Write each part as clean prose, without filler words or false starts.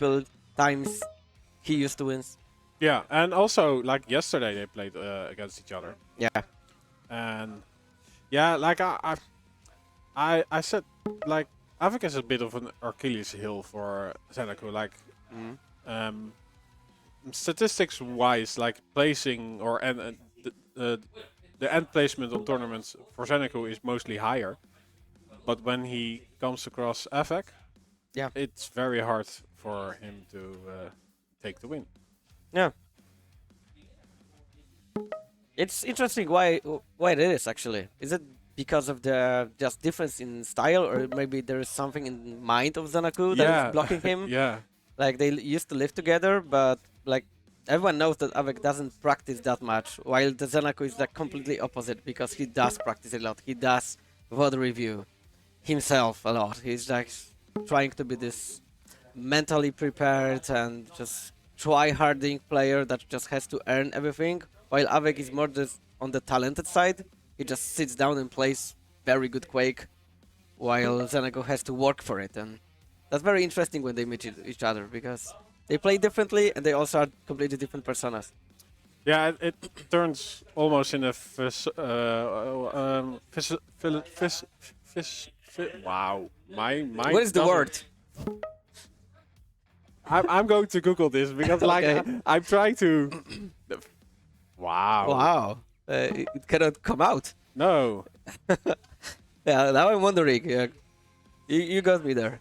multiple times he used to win. Yeah, and also like yesterday they played against each other, Yeah. and yeah, like I said, like AV3K is a bit of an Achilles heel for ZENAKU. Like statistics wise, like placing or the end placement on tournaments for ZENAKU is mostly higher. But when he comes across AV3K, Yeah. it's very hard for him to take the win. Yeah. It's interesting why it is actually. Is it because of the just difference in style, or maybe there is something in mind of ZENAKU that is blocking him? Yeah. Like they used to live together, but like everyone knows that AV3K doesn't practice that much, while the ZENAKU is like completely opposite because he does practice a lot. He does VOD review himself a lot. He's like trying to be this mentally prepared and just try-harding player that just has to earn everything, while AV3K is more just on the talented side. He just sits down and plays very good Quake, while ZENAKU has to work for it, and that's very interesting when they meet each other because they play differently and they also are completely different personas. Yeah, it turns almost in a wow, my What is the word? I'm going to Google this because like Okay. I'm trying to. Wow. Wow, it cannot come out. No. Yeah, now I'm wondering. You got me there.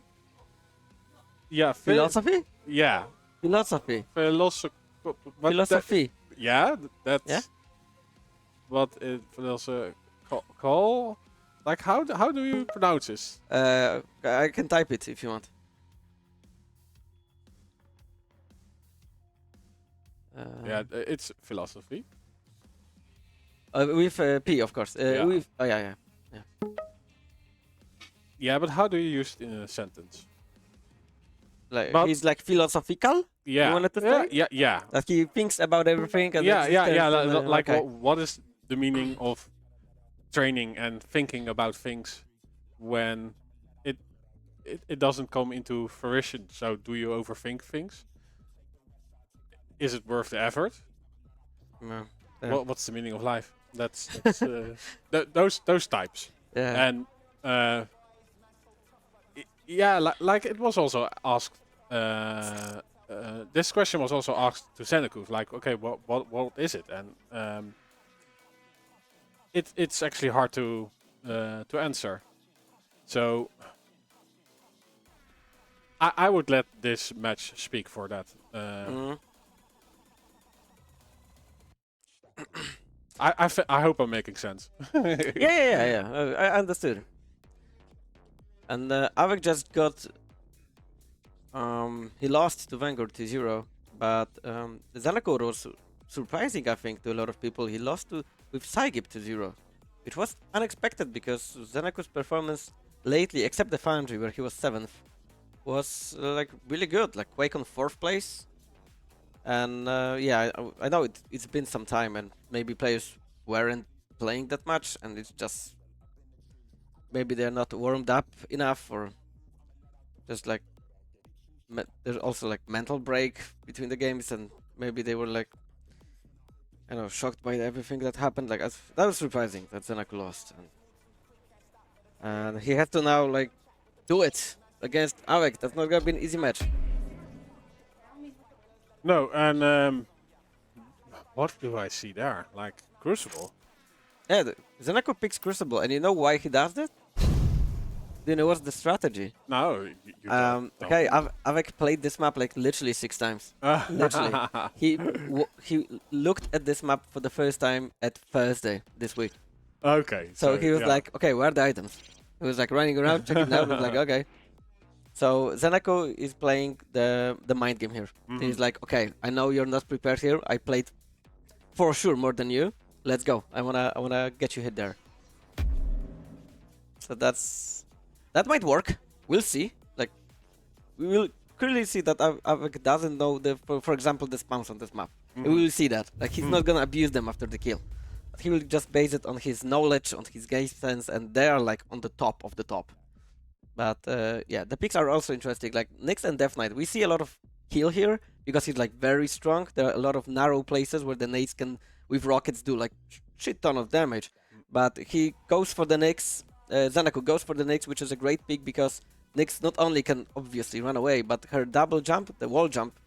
Yeah. Philosophy? Yeah. Philosophy. Philosophy. Philosophy. Yeah, that's Yeah? what it also call. Like how do you pronounce this? I can type it if you want. Yeah, it's philosophy. With P, of course. Yeah. With yeah. Yeah, but how do you use it in a sentence? Like But- he's like philosophical. Yeah. You wanted to yeah, say? yeah. That he thinks about everything. And Yeah. existence and, Like okay. what is the meaning of training and thinking about things when it doesn't come into fruition? So do you overthink things? Is it worth the effort? Yeah. Yeah. What's the meaning of life? That's those types. Yeah. And yeah, like it was also asked. This question was also asked to ZENAKU. Like, okay, what is it? And it's actually hard to answer. So I would let this match speak for that. I hope I'm making sense. Yeah. I understood. And AV3K just got. He lost to Vanguard 2-0, but ZENAKU was surprising, I think, to a lot of people. He lost with Saigip 2-0. It was unexpected because ZENAKU's performance lately, except the Foundry where he was 7th, was like really good. Like Quake on 4th place. And yeah, I know it's been some time and maybe players weren't playing that much and it's just maybe they're not warmed up enough, or just like there's also like mental break between the games and maybe they were like, I don't know, shocked by everything that happened. Like that was surprising that ZENAKU lost, and he had to now like do it against AV3K. That's not gonna be an easy match. No, and what do I see there? Like Crucible. Yeah, ZENAKU picks Crucible, and you know why he does that? Do you know what's the strategy? No, you don't. Okay, AV3K played this map like literally 6 times. Literally. He looked at this map for the first time at Thursday this week. Okay. So he was yeah. like, okay, where are the items? He was like running around, checking out. I was like, okay. So ZENAKU is playing the mind game here. He's like, okay, I know you're not prepared here. I played for sure more than you. Let's go. I wanna get you hit there. So that might work. We'll see. Like we will clearly see that AV3K doesn't know for example the spawns on this map. We will see that. Like he's not gonna abuse them after the kill. But he will just base it on his knowledge, on his game sense, and they are like on the top of the top. But yeah, the picks are also interesting. Like Nyx and Death Knight, we see a lot of heal here because he's like very strong. There are a lot of narrow places where the nades can, with rockets, do like shit ton of damage. But he goes for the Nyx. ZENAKU goes for the Nyx, which is a great pick because Nyx not only can obviously run away, but her double jump, the wall jump,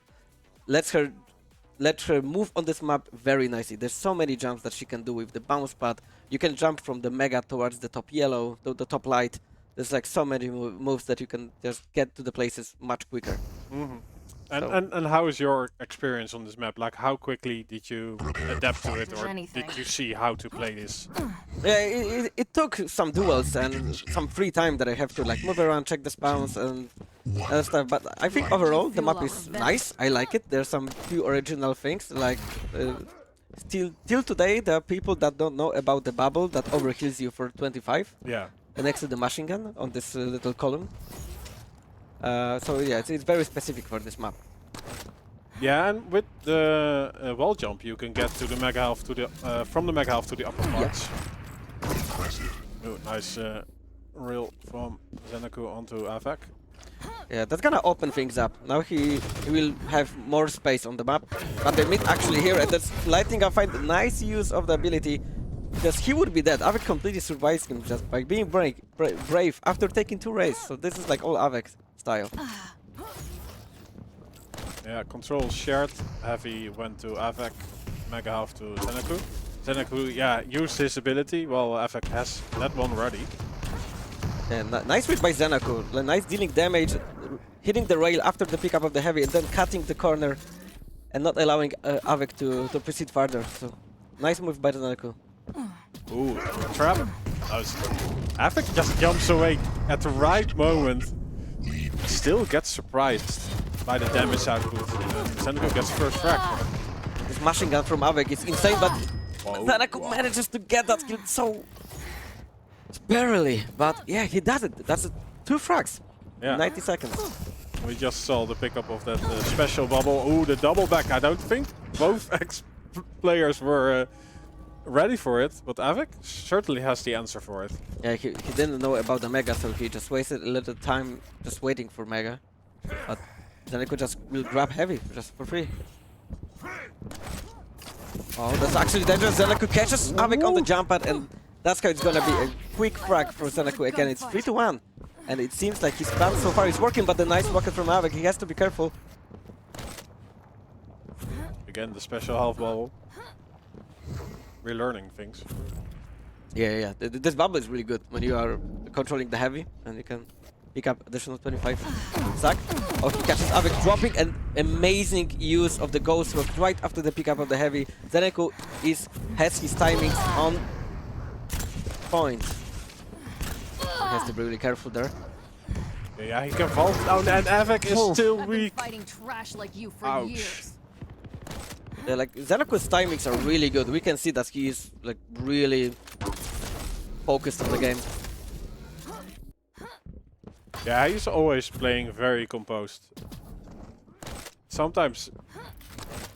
lets her move on this map very nicely. There's so many jumps that she can do with the bounce pad. You can jump from the mega towards the top yellow, to the top light. There's like so many moves that you can just get to the places much quicker. And how is your experience on this map? Like, how quickly did you adapt to it, or did you see how to play this? Yeah, it took some duels and some free time that I have to like move around, check the spawns and stuff. But I think overall the map is nice. I like it. There's some few original things. Like till today, there are people that don't know about the bubble that overheals you for 25. Yeah. Next to the machine gun on this little column. So yeah, it's very specific for this map. Yeah, and with the wall jump, you can get to the mega half to the from the mega half to the upper parts. Oh, nice reel from ZENAKU onto AV3K. Yeah, that's gonna open things up. Now he will have more space on the map. But they meet actually here, and that's lighting up fight. Nice use of the ability. Because he would be dead. AV3K completely survives him just by being brave after taking 2 rays. So this is like all AV3K style. Yeah, control shared. Heavy went to AV3K, mega half to ZENAKU. ZENAKU, yeah, used his ability. Well, AV3K has that one ready. And nice read by ZENAKU. Nice dealing damage, hitting the rail after the pickup of the heavy, and then cutting the corner and not allowing AV3K to proceed further. So nice move by ZENAKU. Ooh, trap. AV3K just jumps away at the right moment. Still gets surprised by the damage output. ZENAKU gets first frag. This machine gun from AV3K is insane, but ZENAKU manages to get that kill so barely. But yeah, he does it. That's 2 frags in 90 seconds. We just saw the pickup of that special bubble. Ooh, the double back. I don't think both players were ready for it, but AV3K certainly has the answer for it. Yeah, he didn't know about the Mega, so he just wasted a little time just waiting for Mega. But ZENAKU just will grab heavy, just for free. Oh, that's actually dangerous. ZENAKU catches AV3K on the jump pad, and that's how it's gonna be a quick frag for ZENAKU again. It's 3-1. And it seems like his plan so far is working, but the nice rocket from AV3K, he has to be careful. Again, the special half bubble. We're learning things. Yeah. This bubble is really good when you are controlling the heavy, and you can pick up additional 25 stack. Oh, he catches AV3K dropping an amazing use of the ghost rock right after the pickup of the heavy. ZENAKU has his timings on point. He has to be really careful there. Yeah, he can fall down, and AV3K is still weak. Fighting trash like you for Ouch. years. Yeah, like ZENAKU's timings are really good. We can see that he is like really focused on the game. Yeah, he's always playing very composed. Sometimes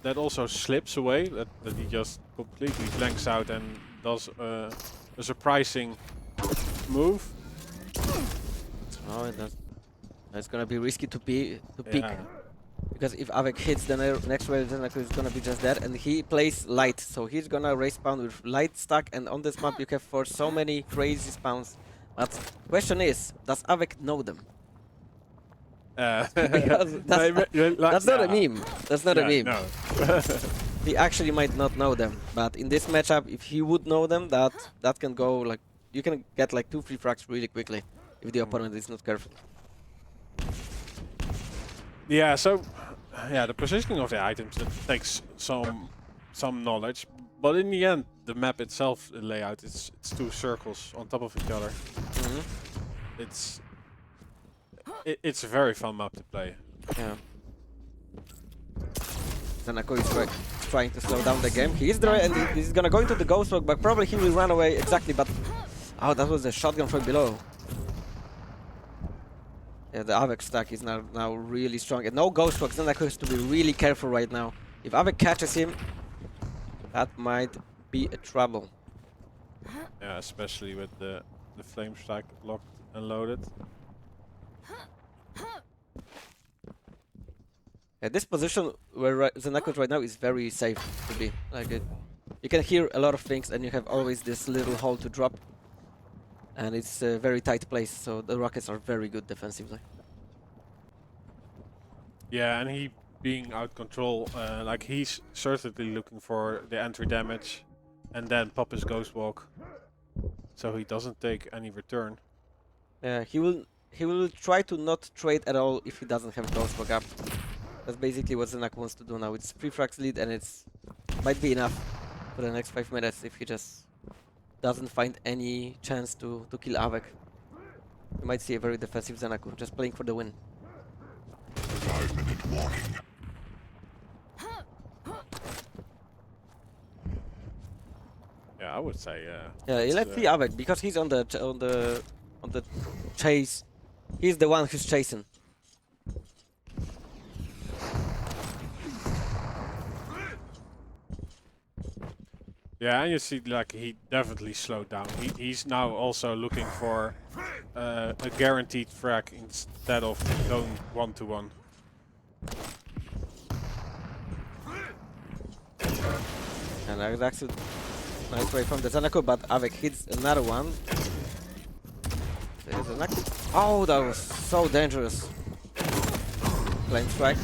that also slips away, that he just completely blanks out and does a surprising move. Oh, that's gonna be risky to peek. Because if AV3K hits the next wave, ZENAKU is gonna be just dead, and he plays light, so he's gonna respawn with light stack, and on this map you have for so many crazy spawns. But question is, does AV3K know them? Because that's not a meme. That's not a meme. No. He actually might not know them, but in this matchup, if he would know them, that can go like, you can get like 2-3 frags really quickly if the opponent is not careful. Yeah, so yeah, the positioning of the items, that takes some knowledge, but in the end, the map itself, the layout, it's 2 circles on top of each other. It's a very fun map to play. Yeah. ZENAKU is trying to slow down the game. He is there, and he's gonna go into the ghost rock, but probably he will run away exactly. But oh, that was a shotgun from below. Yeah, the AV3K stack is now really strong. And no ghost rock. ZENAKU has to be really careful right now. If AV3K catches him, that might be a trouble. Yeah, especially with the flame stack locked and loaded. Yeah, this position where ZENAKU right now is very safe to be. Like you can hear a lot of things, and you have always this little hole to drop, and it's a very tight place. So the rockets are very good defensively. Yeah, and he being out control, like he's certainly looking for the entry damage, and then pop his ghost walk, so he doesn't take any return. Yeah, he will try to not trade at all if he doesn't have ghost walk up. That's basically what ZENAKU wants to do now. It's 3 frags lead, and it's might be enough for the next 5 minutes if he just doesn't find any chance to kill AV3K. You might see a very defensive ZENAKU, just playing for the win. 5-minute warning. Yeah, I would say. Yeah, let's see AV3K because he's on the chase. He's the one who's chasing. Yeah, and you see, like he definitely slowed down. He's now also looking for a guaranteed frag instead of going 1-to-1. And that's actually nice way from the ZENAKU, but AV3K hits another one. There's ZENAKU. Oh, that was so dangerous. Flame strike.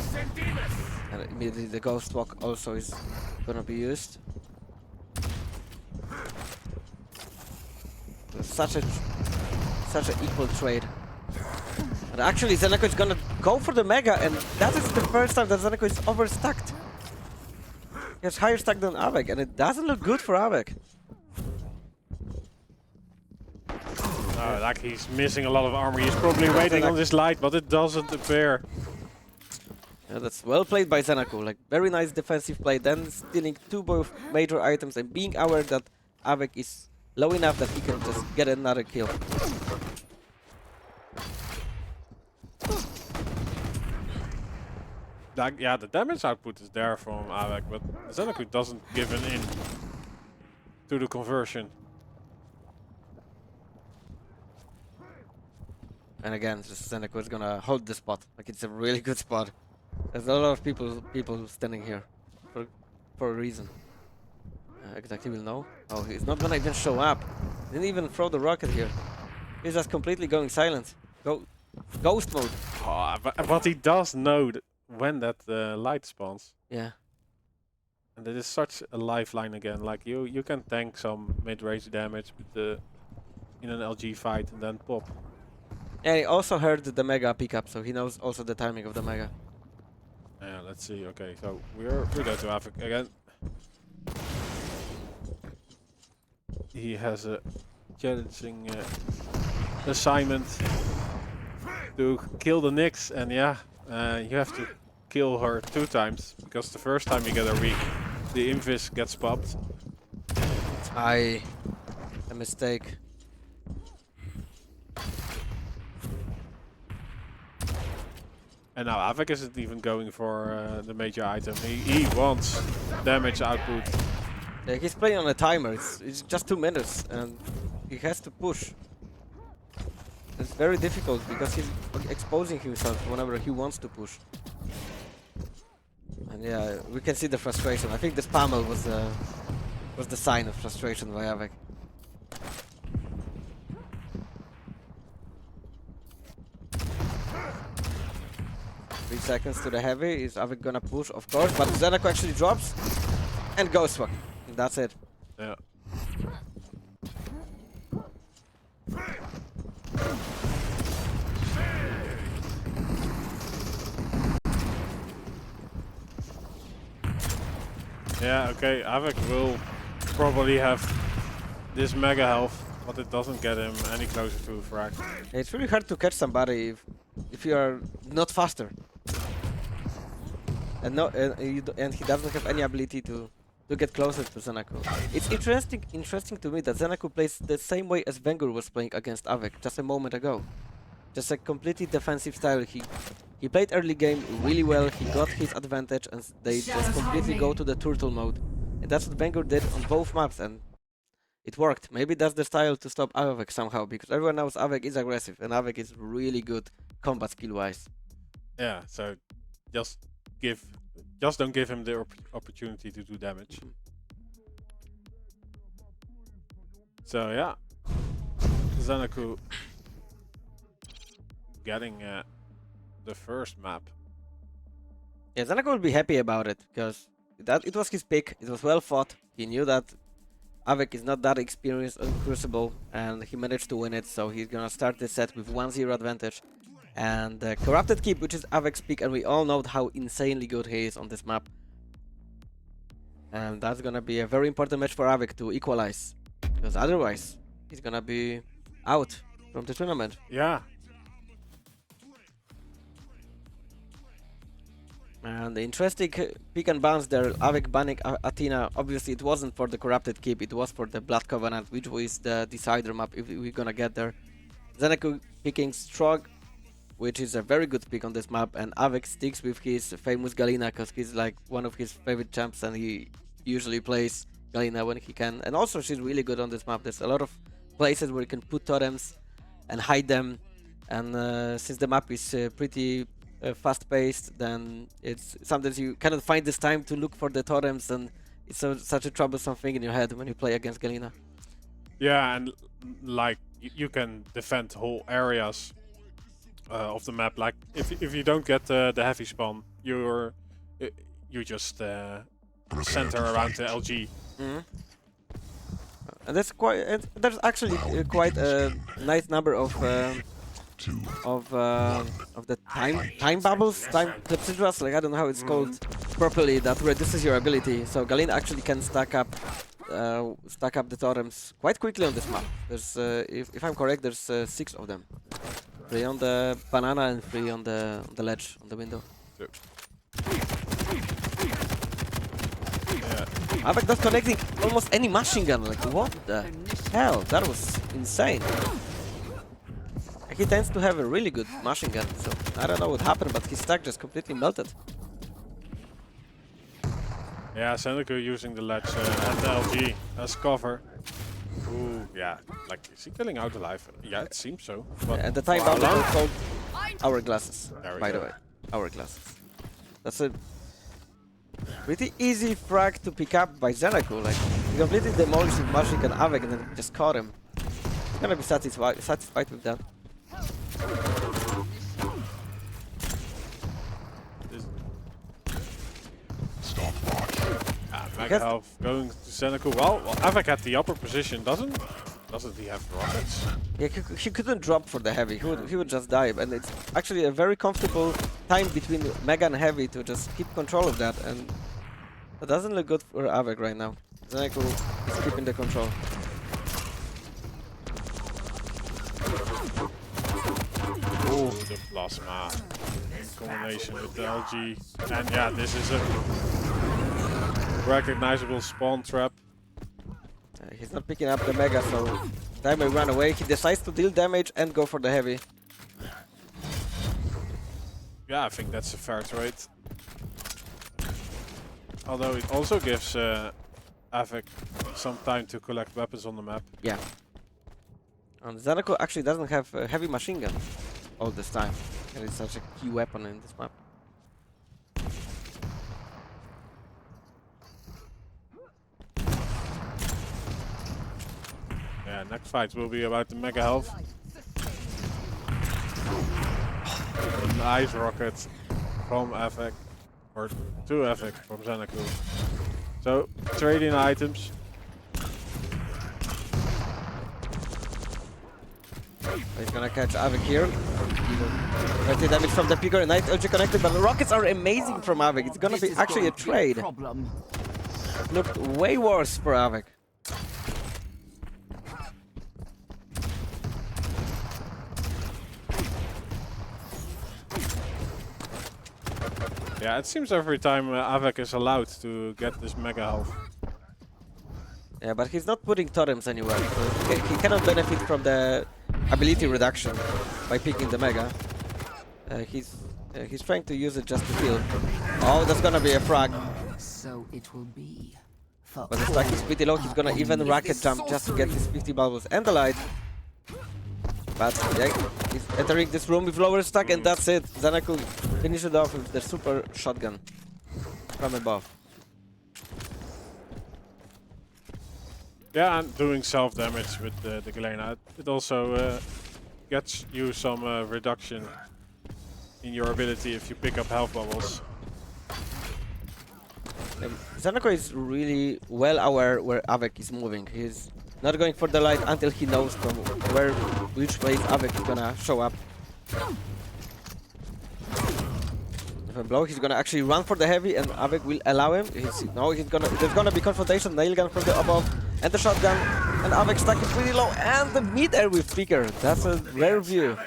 And immediately the ghost walk also is gonna be used. Such an equal trade. And actually ZENAKU is gonna go for the mega, and that is the first time that ZENAKU is overstacked. He has higher stack than AV3K, and it doesn't look good for AV3K. Like he's missing a lot of armor. He's probably waiting on this light, but it doesn't appear. Yeah, that's well played by ZENAKU. Like very nice defensive play, then stealing 2 both major items and being aware that AV3K is low enough that he can just get another kill. Like, yeah, the damage output is there from AV3K, but ZENAKU doesn't give in to the conversion. And again, just ZENAKU is gonna hold the spot. Like it's a really good spot. There's a lot of people standing here for a reason. Exactly will know. Oh, he's not gonna even show up. Didn't even throw the rocket here. He's just completely going silent. Ghost mode. Oh, but he does know when that light spawns. Yeah. And it is such a lifeline again. Like you can tank some mid-range damage with in an LG fight and then pop. And he also heard the mega pickup, so he knows also the timing of the mega. Yeah, let's see. Okay, so we go to AV3K again. He has a challenging assignment to kill the Nyx, and yeah, you have to kill her 2 times because the first time you get a weak, the invis gets popped. A mistake. And now AV3K isn't even going for the major item. He wants damage output. Yeah, he's playing on a timer. It's just 2 minutes, and he has to push. It's very difficult because he's exposing himself whenever he wants to push. And yeah, we can see the frustration. I think the spammel was the sign of frustration by AV3K. 3 seconds to the heavy. Is AV3K gonna push? Of course, but ZENAKU actually drops and goes for. That's it. Yeah. Yeah, okay, AV3K will probably have this mega health, but it doesn't get him any closer to a frag. It's really hard to catch somebody if you are not faster. And and he doesn't have any ability to get closer to ZENAKU. It's interesting to me that ZENAKU plays the same way as Vengur was playing against AV3K just a moment ago. Just a completely defensive style. He played early game really well, he got his advantage, and they just completely go to the turtle mode. And that's what Vengur did on both maps, and it worked. Maybe that's the style to stop AV3K somehow, because everyone knows AV3K is aggressive, and AV3K is really good combat skill-wise. Yeah, so just don't give him the opportunity to do damage. So yeah, ZENAKU getting the first map. Yeah, ZENAKU will be happy about it because it was his pick. It was well fought. He knew that AV3K is not that experienced on Crucible, and he managed to win it. So he's gonna start this set with 1-0 advantage. And Corrupted Keep, which is AV3K's pick, and we all know how insanely good he is on this map. And that's gonna be a very important match for AV3K to equalize, because otherwise he's gonna be out from the tournament. Yeah. And the interesting pick and bounce there, AV3K banning Athena. Obviously it wasn't for the Corrupted Keep, it was for the Blood Covenant, which was the decider map if we're gonna get there. ZENAKU picking Strog, which is a very good pick on this map, and AV3K sticks with his famous Galina because he's like one of his favorite champs and he usually plays Galina when he can. And also she's really good on this map. There's a lot of places where you can put totems and hide them, and since the map is pretty fast-paced, then it's sometimes you cannot find this time to look for the totems, and it's such a troublesome thing in your head when you play against Galina. Yeah, and like you can defend whole areas of the map. Like if you don't get the heavy spawn, you just center around the LG. And that's quite. There's actually quite a nice number of the time bubbles, time clepsydras, like I don't know how it's called properly, that reduces your ability. So Galina actually can stack up the totems quite quickly on this map. There's if I'm correct, there's 6 of them. 3 on the banana and 3 on the ledge on the window. Yep. Yeah. AV3K not connecting almost any machine gun. Like what the hell? That was insane. He tends to have a really good machine gun, so I don't know what happened, but his stack just completely melted. Yeah, ZENAKU using the ledge and the LG as cover. Ooh, yeah, like is he killing out alive? Yeah, it seems so. But And the time bomb is called Hourglasses, by the way. Hourglasses. That's a pretty easy frag to pick up by ZENAKU. Like, he completely demolished his machine gun AV3K and then just caught him. He's gonna be satisfied with that. Mega health going to ZENAKU. Well, AV3K had the upper position, doesn't he have rockets? Yeah, he couldn't drop for the heavy. He would just die, and it's actually a very comfortable time between Mega and Heavy to just keep control of that, and that doesn't look good for AV3K right now. ZENAKU is keeping the control. Ooh, the plasma in combination with the LG, and yeah, this is a recognizable spawn trap. He's not picking up the Mega, so time will run away. He decides to deal damage and go for the heavy. Yeah, I think that's a fair trade. Although it also gives AV3K some time to collect weapons on the map. Yeah. And ZENAKU actually doesn't have a heavy machine gun all this time, and it's such a key weapon in this map. Yeah, next fights will be about the Mega health. Nice rocket from AV3K, or to AV3K from ZENAKU. So, trading items. He's gonna catch AV3K here. 30 damage from the picker, Night LG connected, but the rockets are amazing from AV3K. It's gonna be actually a trade. Looked way worse for AV3K. Yeah, it seems every time AV3K is allowed to get this Mega health. Yeah, but he's not putting totems anywhere, so he cannot benefit from the ability reduction by picking the Mega. He's trying to use it just to heal. Oh, that's gonna be a frag. So it will be. But the stack is pretty low. He's gonna even rocket jump just to get his 50 bubbles and the light. But yeah, he's entering this room with lower stack, and that's it. ZENAKU finish it off with the super shotgun from above. Yeah, and doing self-damage with the Galena. It also gets you some reduction in your ability if you pick up health bubbles. ZENAKU is really well aware where AV3K is moving. He's not going for the light until he knows from which place AV3K is gonna show up. If a blow, he's gonna actually run for the heavy, and AV3K will allow him. There's gonna be confrontation, nail gun from the above, and the shotgun, and AV3K stack is pretty low, and the mid-air with Flicker. That's a rare view.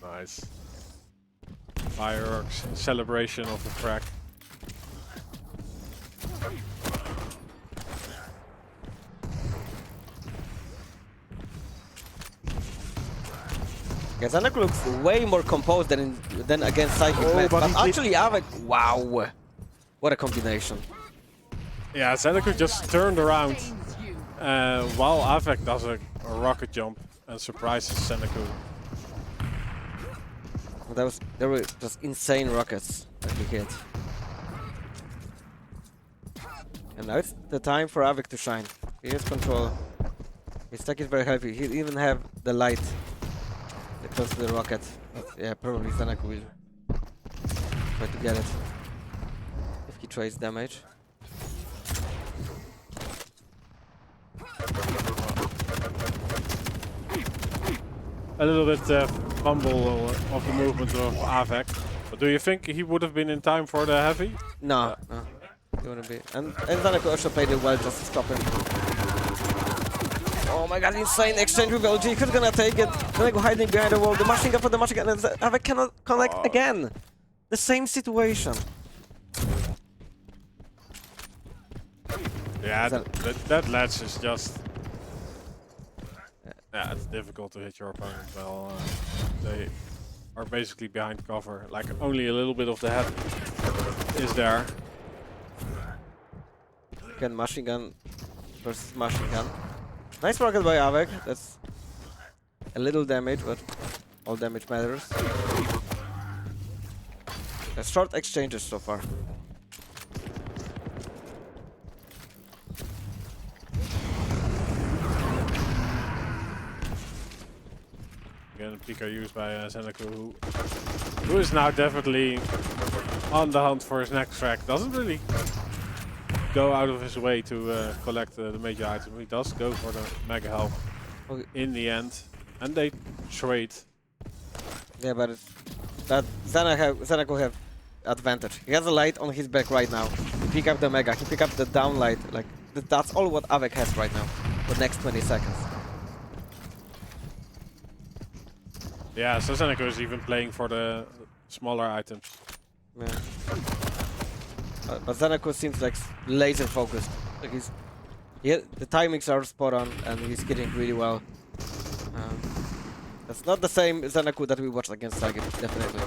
Nice. Fireworks in celebration of the frag. Yeah, ZENAKU looks way more composed than against Psychic, but actually AV3K, wow, what a combination. Yeah, ZENAKU just turned around while AV3K does a rocket jump and surprises ZENAKU. There were just insane rockets that he hit. And now it's the time for AV3K to shine. He has control. His stack is very heavy. He even have the light close to the rocket. But yeah, probably ZENAKU will try to get it if he trades damage. A little bit fumble of the movement of AV3K. But do you think he would have been in time for the heavy? No, no. He wouldn't be. And ZENAKU also played it well just to stop him. Oh my god, insane exchange with LG. Who's gonna take it? ZENAKU hiding behind the wall. The machine gun for the machine gun. And AV3K cannot connect again. The same situation. Yeah, that ledge is just... Yeah, it's difficult to hit your opponent well. They are basically behind cover. Like, only a little bit of the head is there. Again, machine gun versus machine gun. Nice rocket by AV3K. That's a little damage, but all damage matters. Short exchanges so far. Again, Pika used by ZENAKU, who is now definitely on the hunt for his next frag. Doesn't really go out of his way to collect the major item. He does go for the mega health in the end, and they trade. Yeah, but ZENAKU have advantage. He has a light on his back right now. He pick up the mega. He pick up the down light. Like that's all what AV3K has right now for the next 20 seconds. Yeah, so ZENAKU is even playing for the smaller items. Yeah. But ZENAKU seems like laser focused. Like the timings are spot on, and he's getting really well. That's not the same ZENAKU that we watched against Saget, definitely.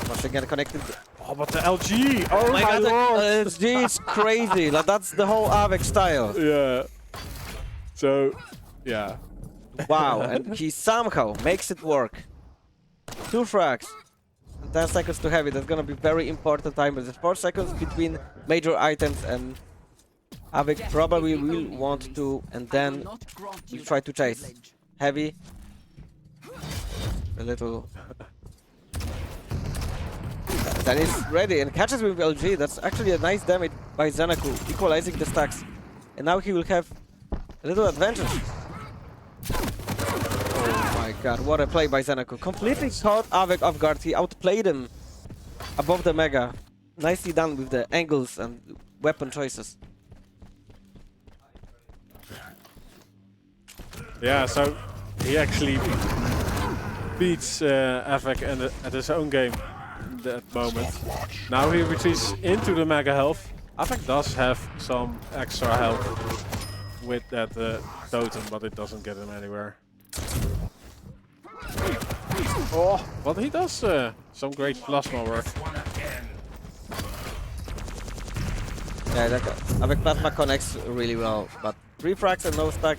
Once again connected. Oh, but the LG! Oh my god, lord! The LG is crazy. Like that's the whole AV3K style. Yeah. So, yeah. Wow, and he somehow makes it work. 2 frags. 10 seconds to heavy. That's gonna be very important time. There's 4 seconds between major items, and AV3K probably will want to, and then we'll try to chase. Heavy. A little. Then he's ready and catches with LG. That's actually a nice damage by ZENAKU, equalizing the stacks. And now he will have a little advantage. Oh my god, what a play by ZENAKU. Completely caught AV3K off guard. He outplayed him above the mega. Nicely done with the angles and weapon choices. Yeah, so he actually beats AV3K at his own game in that moment. Now he retreats into the mega health. AV3K does have some extra health with that totem, but it doesn't get him anywhere. Oh, but he does some great plasma work. Yeah, AV3K plasma connects really well, but 3 frags and no stack.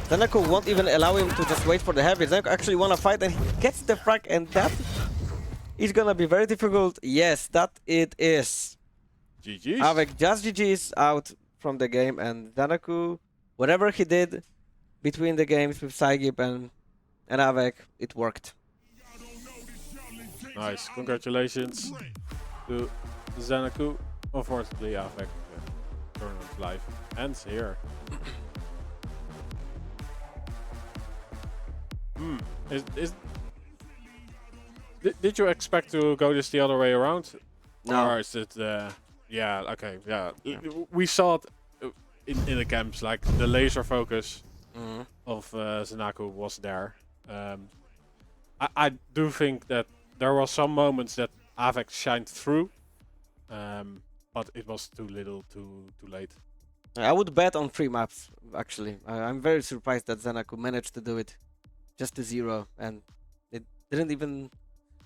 ZENAKU won't even allow him to just wait for the heavy. ZENAKU actually wanna fight and he gets the frag, and that is gonna be very difficult. Yes, that it is. GG's. AV3K just GG's out from the game, and ZENAKU, whatever he did between the games with Saigib and AV3K, it worked. Nice. Congratulations to ZENAKU. Unfortunately, AV3K tournament life ends here. Did you expect to go this the other way around? No. Or is it? Yeah. Okay. Yeah. We saw it in the camps. Like the laser focus of ZENAKU was there. I do think that there was some moments that AV3K shined through, but it was too little, too late. I would bet on 3 maps, actually. I'm very surprised that ZENAKU managed to do it just to 0, and it didn't even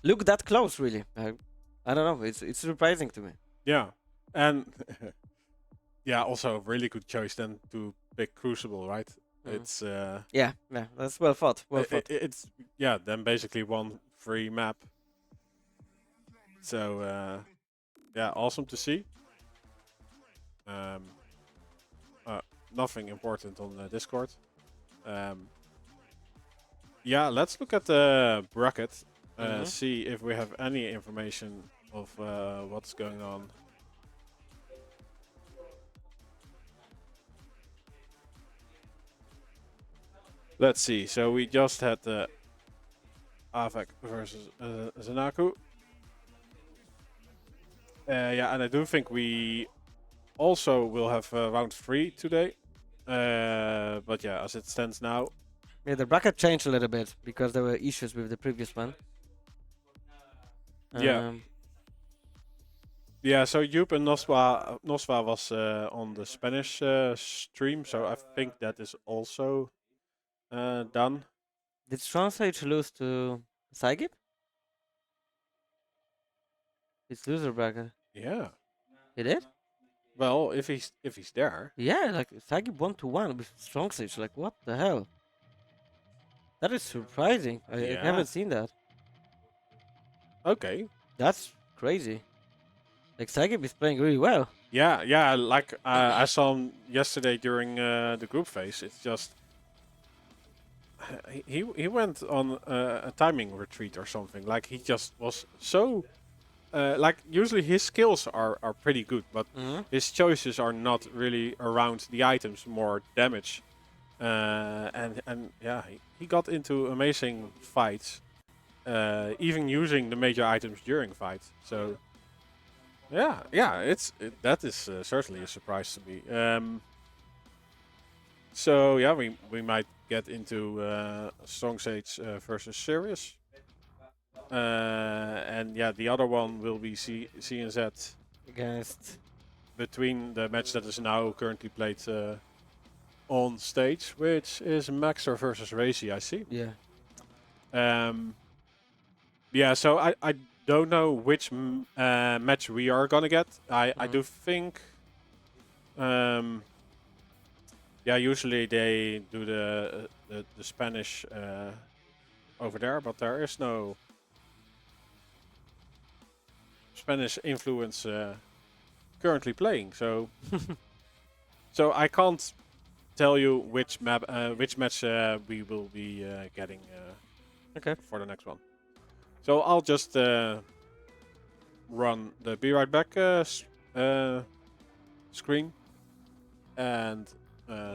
look that close, really. I don't know, it's surprising to me. Yeah, and yeah, also really good choice then to pick Crucible, right? It's yeah, that's well thought. It's yeah, then basically one free map. So yeah, awesome to see. Nothing important on the Discord. Yeah, let's look at the bracket. See if we have any information of what's going on. Let's see. So we just had the AV3K versus ZENAKU. Yeah, and I do think we also will have round 3 today. But yeah, as it stands now. Yeah, the bracket changed a little bit because there were issues with the previous one. Yeah. Yeah, so Joop and Noswa was on the Spanish stream, so I think that is also done. Did Strong Sage lose to Saigib? It's loser bracket. Yeah. He did? Well, if he's there. Yeah, like Saigib 1-1 with Strong Sage. Like, what the hell? That is surprising. I haven't seen that. Okay. That's crazy. Like, Saigib is playing really well. Yeah, like I saw him yesterday during the group phase. It's just he went on a timing retreat or something. Like he just was so like usually his skills are pretty good, but his choices are not really around the items, more damage. And yeah, he got into amazing fights, even using the major items during fights. So yeah, that is certainly a surprise to me. So yeah, we might get into Strong Sage versus Sirius. And yeah, the other one will be CNZ Against between the match that is now currently played on stage, which is Maxer versus Racy, I see. Yeah. Yeah, so I don't know which match we are gonna get. I do think yeah, usually they do the Spanish over there, but there is no Spanish influence currently playing, so so I can't tell you which match we will be getting for the next one. So I'll just run the Be Right Back screen and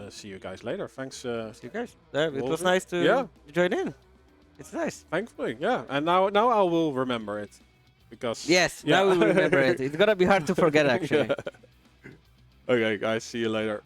see you guys later. Thanks. See you guys. It was nice to join in. It's nice. Thankfully, yeah. And now I will remember it. Because yes, now we will remember it. It's gonna be hard to forget, actually. Okay, guys, see you later.